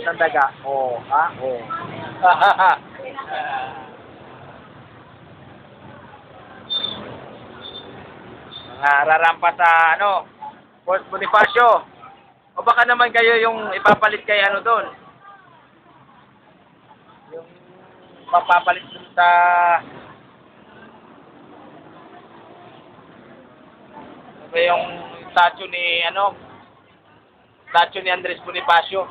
ng daga. Oo, ha? Oo. Rarampa sa, ano, Fort Bonifacio. O baka naman kayo yung ipapalit kay ano doon. Yung papapalit dun sa... Ano ba yung statue ni, ano? Statue ni Andres Bonifacio.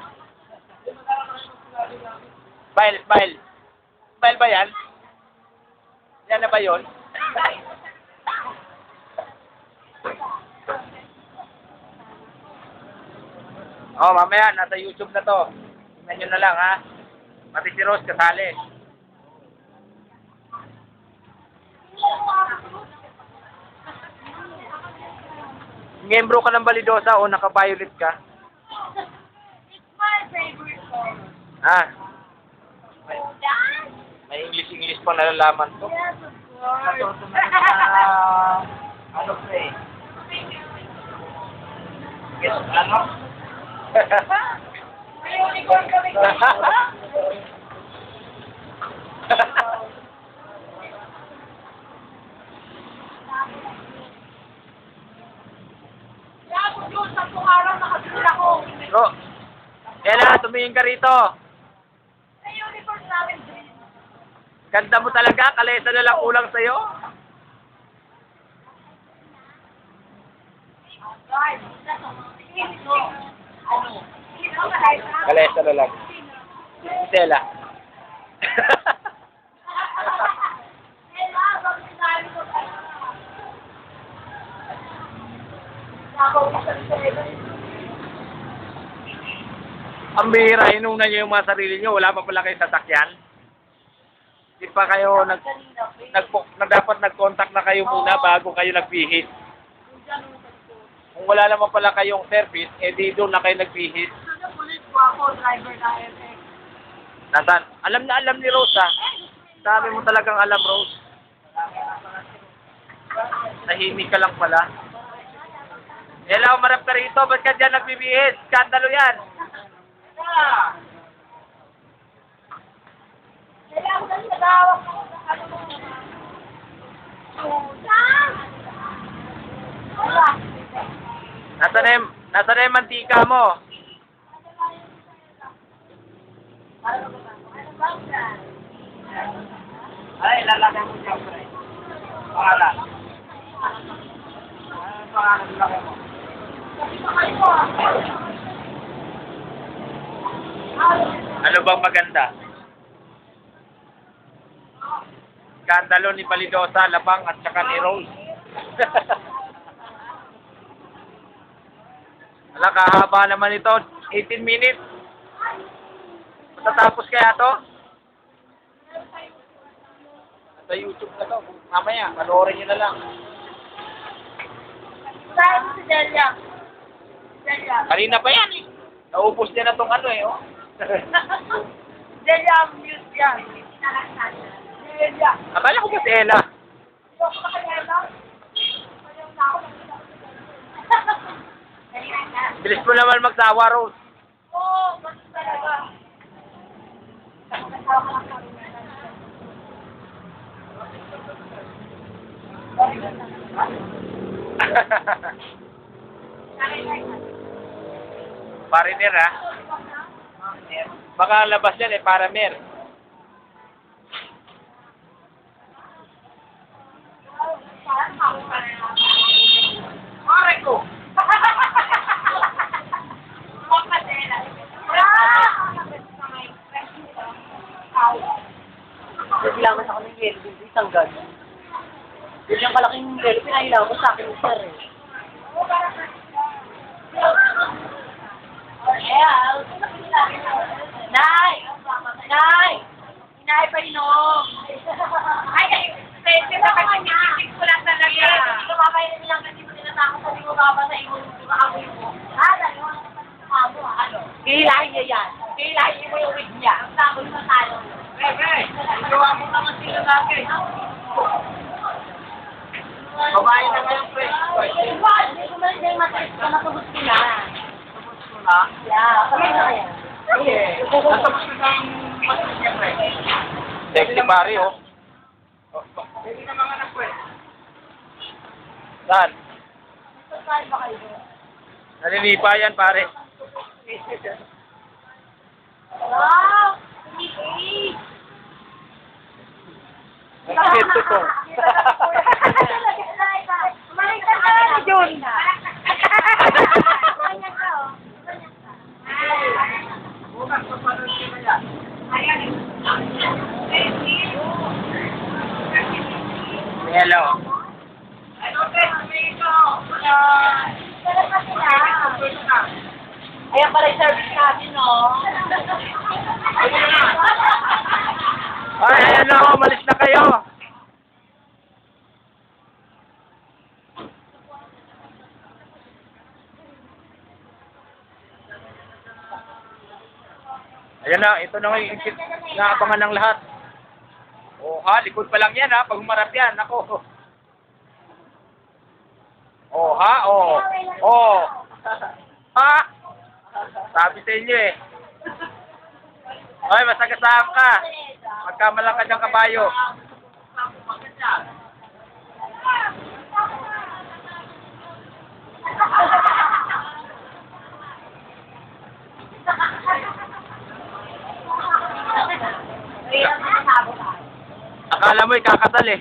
Smile, smile. Smile ba yan? Yan na ba yun? Oh, mamaya, nasa YouTube na to. Tingnan nyo na lang, ha? Pati si Rose kasali. Miyembro ka ng Balidosa o naka-violet ka? It's my favorite song. Ha? Dance? May English pang nalalaman to. Yes, of course. Ano pa eh? Yes, ano? May unicorn kami dito. Kaya ako yun, 10 araw nakabili ako. Bro, Ella, tumingin ka rito. May unicorn namin din. Ganda mo talaga, kalesa na lang kulang sa'yo. Guys, ano? Kalesa na lang. Stella. Ang bihira, inuna niyo yung mga sarili niyo, wala pa pala kayo sasakyan. Hindi pa kayo dapat nag-contact na kayo muna bago kayo nagbihis. Kung wala naman pala kayong service, di doon na kayo nagbihis. Pulis po ako, driver na FX. Nathan, alam na alam ni Rose, ha? Sabi mo talagang alam, Rose. Tahimik ka lang pala. Hello, umarap ka rito. Ba't ka dyan nagbibihis? Skandalo yan. Kailangan ko sa dawak ko. Ano mo? Susan! Wala. Nasa na yung mantika mo? Ay, lalaki mo siya, pre. Pangalan. Pangalan lalaki mo. Ano bang maganda? Skandalo ni Balidosa, Labang at saka ni Rose. Wala, kahaba naman ito. 18 minutes. Matatapos kaya to? Sa YouTube na to. Mamaya, panoorin nyo na lang. Saan si Delia? Delia. Kanina pa yan eh. Naubos niya na tong ano eh. Oh. Delia ang mute yan. Delia. Akala ko ba si Ella? Ayoko na kay Ella. Ayoko na ako. Bilis mo naman magsawa, Rose. Oo, mas talaga. Pariner, ha? Baka labas yan eh, Paramer. Aray ko! Kailangan ako ng yelo, isang gano'n. Yun yung kalaking yelo, pinahilaw ko sa akin, sir. Nay! Nay! Inay pa inom! Ay, pwede ba kasi kinisig ko lang talaga. Hindi ko mamaya nilang kasi mo tinatakot sa mo baba sa iyo. Maamoy mo. Ano? Ano? Kilahin niya yan. Kailangan mo yung wig niya. Ang sabon sa talo. Gawa mo naman sila natin. Babae na kayo, pre. Hindi ko man din matalis ko natubos ko na. Ha? Yeah, kami na yan. Sexy pare, oh. Saan? Nalilipa yan, pare. Wow! Hindi. Ito to. Balik ka na, Jun. Hello. Ayan pala yung service natin, no? Ay, ayan na, umalis na kayo. Ayan na, ito na yung naabangan ng lahat. Oh, ha, likod pa lang yan, ha, pag humarap yan, ako. Oh, ha, oh. Oh. Ha? Sabi sa inyo eh. Ay, masagasaan ka. Magkamalakad ng kabayo. Akala mo ikakasal eh.